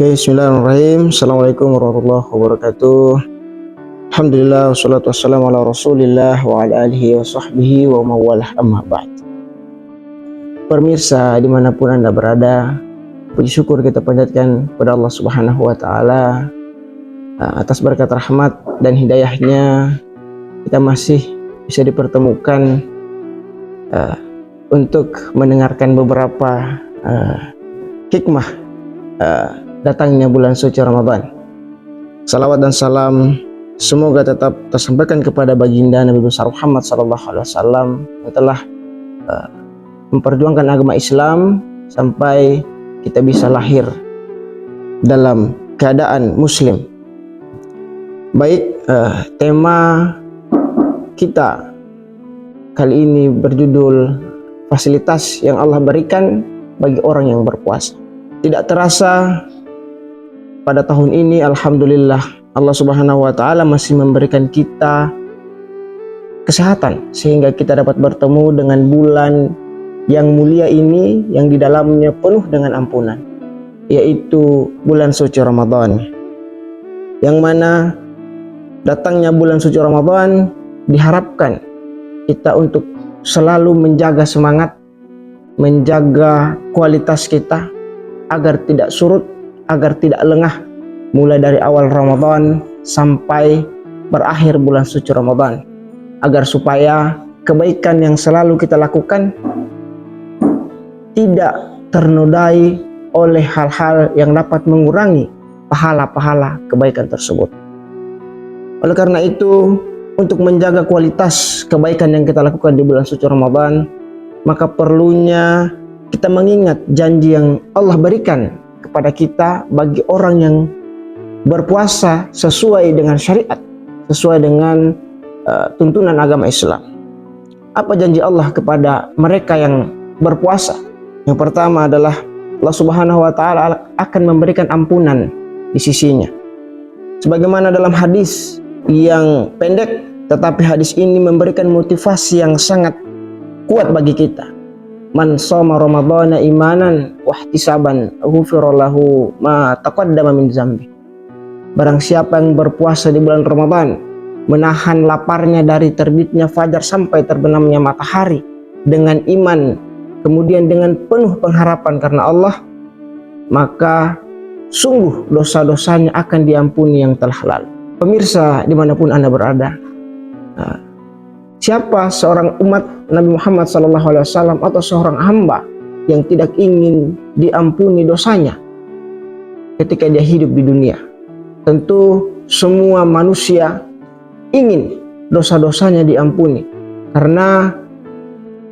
Oke, bismillahirrahmanirrahim. Assalamualaikum warahmatullahi wabarakatuh. Alhamdulillah, wassalatu wassalamu ala rasulillah wa ala alihi wa sahbihi wa mawalah, amma ba'd. Pemirsa dimanapun Anda berada, puji syukur kita panjatkan kepada Allah subhanahu wa ta'ala atas berkat rahmat dan hidayahnya kita masih bisa dipertemukan untuk mendengarkan beberapa hikmah datangnya bulan suci Ramadan. Salawat dan salam semoga tetap tersampaikan kepada baginda Nabi besar Muhammad SAW yang telah memperjuangkan agama Islam sampai kita bisa lahir dalam keadaan muslim. Baik, tema kita kali ini berjudul fasilitas yang Allah berikan bagi orang yang berpuasa. Tidak terasa pada tahun ini alhamdulillah Allah subhanahu wa ta'ala masih memberikan kita kesehatan sehingga kita dapat bertemu dengan bulan yang mulia ini yang di dalamnya penuh dengan ampunan, yaitu bulan suci Ramadan, yang mana datangnya bulan suci Ramadan diharapkan kita untuk selalu menjaga semangat, menjaga kualitas kita agar tidak surut, agar tidak lengah mulai dari awal Ramadan sampai berakhir bulan suci Ramadan, agar supaya kebaikan yang selalu kita lakukan tidak ternodai oleh hal-hal yang dapat mengurangi pahala-pahala kebaikan tersebut. Oleh karena itu, untuk menjaga kualitas kebaikan yang kita lakukan di bulan suci Ramadan, maka perlunya kita mengingat janji yang Allah berikan kepada kita bagi orang yang berpuasa sesuai dengan syariat, sesuai dengan tuntunan agama Islam. Apa janji Allah kepada mereka yang berpuasa? Yang pertama adalah Allah subhanahu wa ta'ala akan memberikan ampunan di sisinya. Sebagaimana dalam hadis yang pendek, tetapi hadis ini memberikan motivasi yang sangat kuat bagi kita. Man shoma ramadhana imanan wahtisaban ghufira lahu ma taqaddama min dzambi. Barang siapa yang berpuasa di bulan Ramadan, menahan laparnya dari terbitnya fajar sampai terbenamnya matahari dengan iman, kemudian dengan penuh pengharapan karena Allah, maka sungguh dosa-dosanya akan diampuni yang telah lalu. Pemirsa dimanapun Anda berada, siapa seorang umat Nabi Muhammad SAW atau seorang hamba yang tidak ingin diampuni dosanya ketika dia hidup di dunia? Tentu semua manusia ingin dosa-dosanya diampuni, karena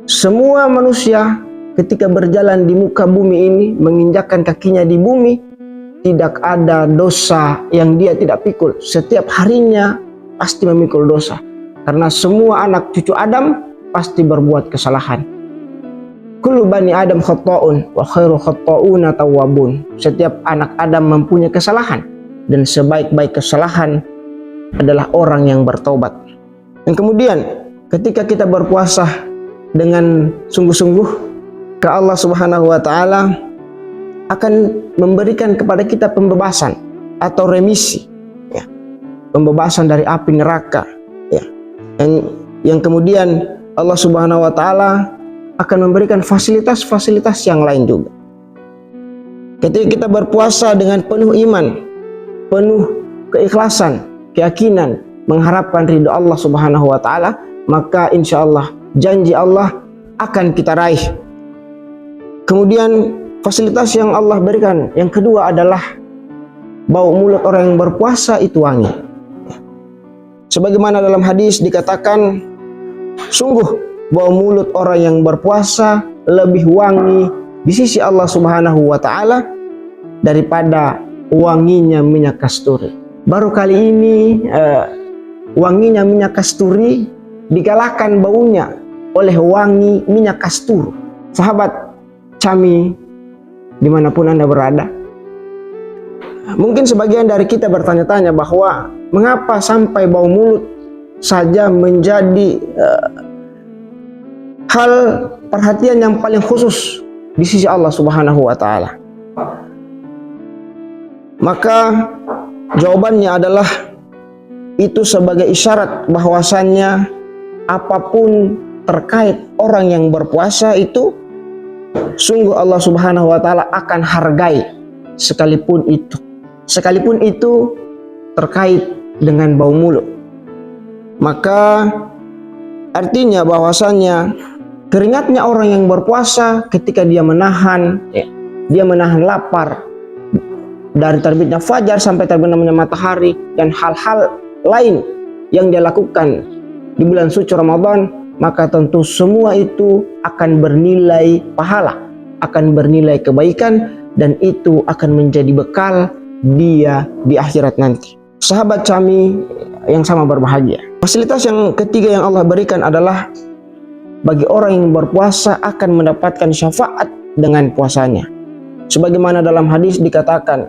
semua manusia ketika berjalan di muka bumi ini, menginjakkan kakinya di bumi, tidak ada dosa yang dia tidak pikul. Setiap harinya pasti memikul dosa, karena semua anak cucu Adam pasti berbuat kesalahan. Kullu bani Adam khata'un wa khairu khata'una tawwabun. Setiap anak Adam mempunyai kesalahan, dan sebaik-baik kesalahan adalah orang yang bertobat. Dan kemudian ketika kita berpuasa dengan sungguh-sungguh, ke Allah subhanahu wa ta'ala akan memberikan kepada kita pembebasan atau remisi, ya. Pembebasan dari api neraka, ya. Yang kemudian Allah subhanahu wa ta'ala akan memberikan fasilitas-fasilitas yang lain juga. Ketika kita berpuasa dengan penuh iman, penuh keikhlasan, keyakinan, mengharapkan ridho Allah subhanahu wa ta'ala, maka insya Allah janji Allah akan kita raih. Kemudian fasilitas yang Allah berikan yang kedua adalah bau mulut orang yang berpuasa itu wangi. Sebagaimana dalam hadis dikatakan, sungguh bau mulut orang yang berpuasa lebih wangi di sisi Allah subhanahu wa ta'ala daripada wanginya minyak kasturi. Baru kali ini wanginya minyak kasturi dikalahkan baunya oleh wangi minyak kastur. Sahabat kami dimanapun Anda berada, mungkin sebagian dari kita bertanya-tanya bahwa mengapa sampai bau mulut saja menjadi hal perhatian yang paling khusus di sisi Allah subhanahu wa ta'ala. Maka jawabannya adalah itu sebagai isyarat bahwasannya apapun terkait orang yang berpuasa itu sungguh Allah Subhanahu wa taala akan hargai, sekalipun itu terkait dengan bau mulut. Maka artinya bahwasannya keringatnya orang yang berpuasa ketika dia menahan lapar dari terbitnya fajar sampai terbenamnya matahari dan hal-hal lain yang dia lakukan di bulan suci Ramadan, maka tentu semua itu akan bernilai pahala, akan bernilai kebaikan, dan itu akan menjadi bekal dia di akhirat nanti. Sahabat kami yang sama berbahagia, fasilitas yang ketiga yang Allah berikan adalah bagi orang yang berpuasa akan mendapatkan syafaat dengan puasanya. Sebagaimana dalam hadis dikatakan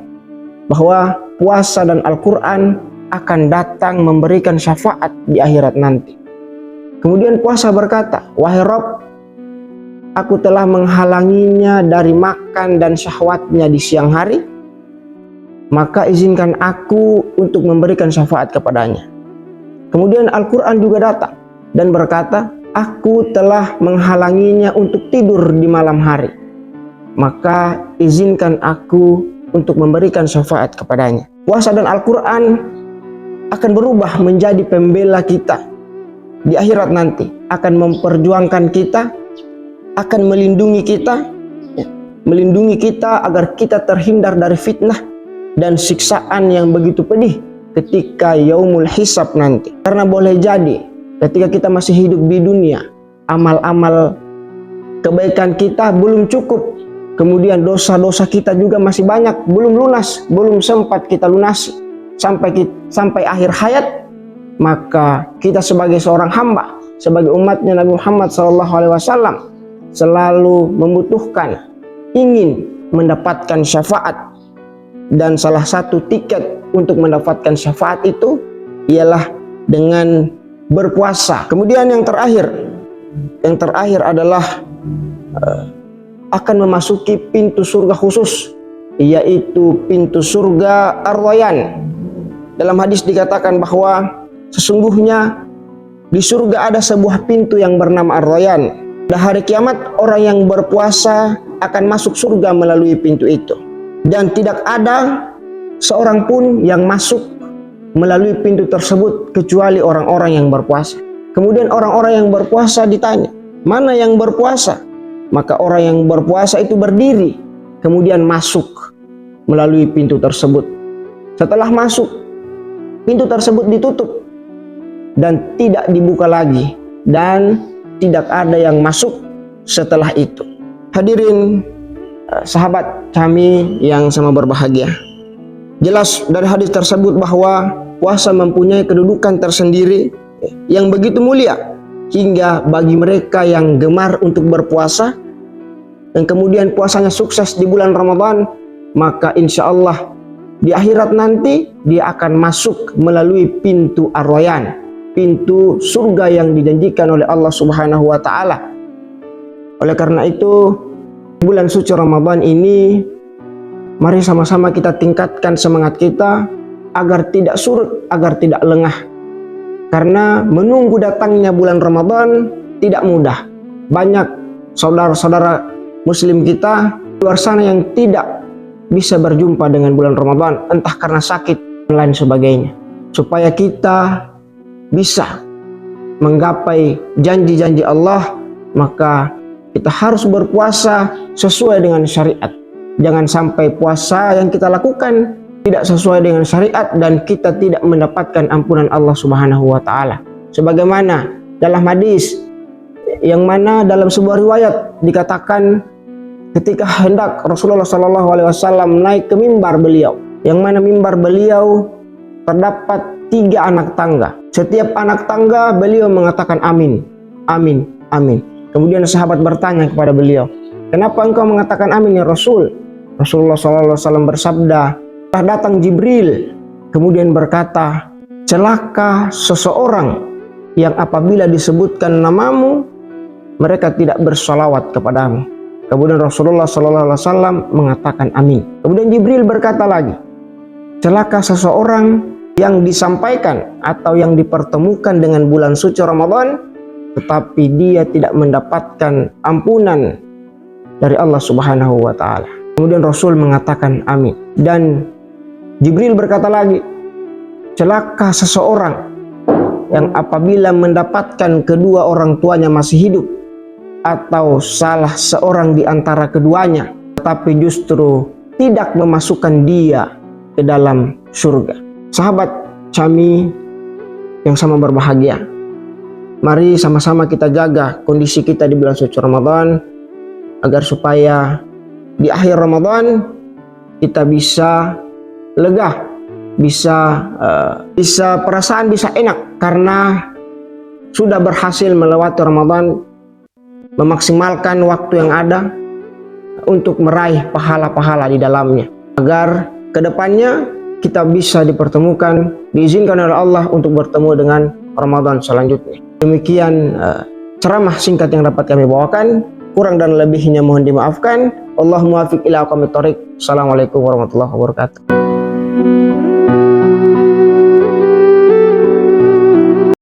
bahwa puasa dan Al-Quran akan datang memberikan syafaat di akhirat nanti. Kemudian puasa berkata, "Wahai Rabb, aku telah menghalanginya dari makan dan syahwatnya di siang hari, maka izinkan aku untuk memberikan syafaat kepadanya." Kemudian Al-Quran juga datang dan berkata, "Aku telah menghalanginya untuk tidur di malam hari, maka izinkan aku untuk memberikan syafaat kepadanya." Puasa dan Al-Quran akan berubah menjadi pembela kita di akhirat nanti, akan memperjuangkan kita, akan melindungi kita agar kita terhindar dari fitnah dan siksaan yang begitu pedih ketika yaumul hisab nanti. Karena boleh jadi ketika kita masih hidup di dunia, amal-amal kebaikan kita belum cukup, kemudian dosa-dosa kita juga masih banyak, belum lunas, belum sempat kita lunasi sampai akhir hayat. Maka kita sebagai seorang hamba, sebagai umatnya Nabi Muhammad SAW, selalu membutuhkan, ingin mendapatkan syafaat. Dan salah satu tiket untuk mendapatkan syafaat itu ialah dengan berpuasa. Kemudian yang terakhir adalah akan memasuki pintu surga khusus, yaitu pintu surga Ar-Rayyan. Dalam hadis dikatakan bahwa sesungguhnya di surga ada sebuah pintu yang bernama Ar-Rayyan. Pada hari kiamat, orang yang berpuasa akan masuk surga melalui pintu itu. Dan tidak ada seorang pun yang masuk melalui pintu tersebut kecuali orang-orang yang berpuasa. Kemudian orang-orang yang berpuasa ditanya, "Mana yang berpuasa?" Maka orang yang berpuasa itu berdiri, kemudian masuk melalui pintu tersebut. Setelah masuk, pintu tersebut ditutup dan tidak dibuka lagi, dan tidak ada yang masuk setelah itu. Hadirin sahabat kami yang sama berbahagia, jelas dari hadis tersebut bahwa puasa mempunyai kedudukan tersendiri yang begitu mulia, hingga bagi mereka yang gemar untuk berpuasa dan kemudian puasanya sukses di bulan Ramadan, maka insya Allah di akhirat nanti dia akan masuk melalui pintu Ar-Rayyan, pintu surga yang dijanjikan oleh Allah Subhanahu wa taala. Oleh karena itu, bulan suci Ramadan ini mari sama-sama kita tingkatkan semangat kita agar tidak surut, agar tidak lengah. Karena menunggu datangnya bulan Ramadan tidak mudah. Banyak saudara-saudara muslim kita di luar sana yang tidak bisa berjumpa dengan bulan Ramadan, entah karena sakit dan lain sebagainya. Supaya kita bisa menggapai janji-janji Allah, maka kita harus berpuasa sesuai dengan syariat. Jangan sampai puasa yang kita lakukan tidak sesuai dengan syariat dan kita tidak mendapatkan ampunan Allah Subhanahu wa taala. Sebagaimana dalam hadis yang mana dalam sebuah riwayat dikatakan ketika hendak Rasulullah SAW naik ke mimbar beliau, yang mana mimbar beliau terdapat 3 anak tangga. Setiap anak tangga beliau mengatakan amin, amin, amin. Kemudian sahabat bertanya kepada beliau, "Kenapa engkau mengatakan amin ya Rasul?" Rasulullah SAW bersabda, "Telah datang Jibril, kemudian berkata, celaka seseorang yang apabila disebutkan namamu, mereka tidak bersolawat kepadamu." Kemudian Rasulullah SAW mengatakan amin. Kemudian Jibril berkata lagi, celaka seseorang yang disampaikan atau yang dipertemukan dengan bulan suci Ramadan, tetapi dia tidak mendapatkan ampunan dari Allah Subhanahu wa Ta'ala. Kemudian Rasul mengatakan amin. Dan Jibril berkata lagi, celaka seseorang yang apabila mendapatkan kedua orang tuanya masih hidup, atau salah seorang di antara keduanya, tetapi justru tidak memasukkan dia ke dalam surga. Sahabat kami yang sama berbahagia, mari sama-sama kita jaga kondisi kita di bulan suci Ramadan, agar supaya di akhir Ramadan kita bisa lega, bisa perasaan bisa enak karena sudah berhasil melewati Ramadan, memaksimalkan waktu yang ada untuk meraih pahala-pahala di dalamnya, agar kedepannya kita bisa dipertemukan, diizinkan oleh Allah untuk bertemu dengan Ramadan selanjutnya. Demikian ceramah singkat yang dapat kami bawakan. Kurang dan lebihnya mohon dimaafkan. Allahumma muwaffiq ila aqwamit thoriq. Assalamualaikum warahmatullahi wabarakatuh.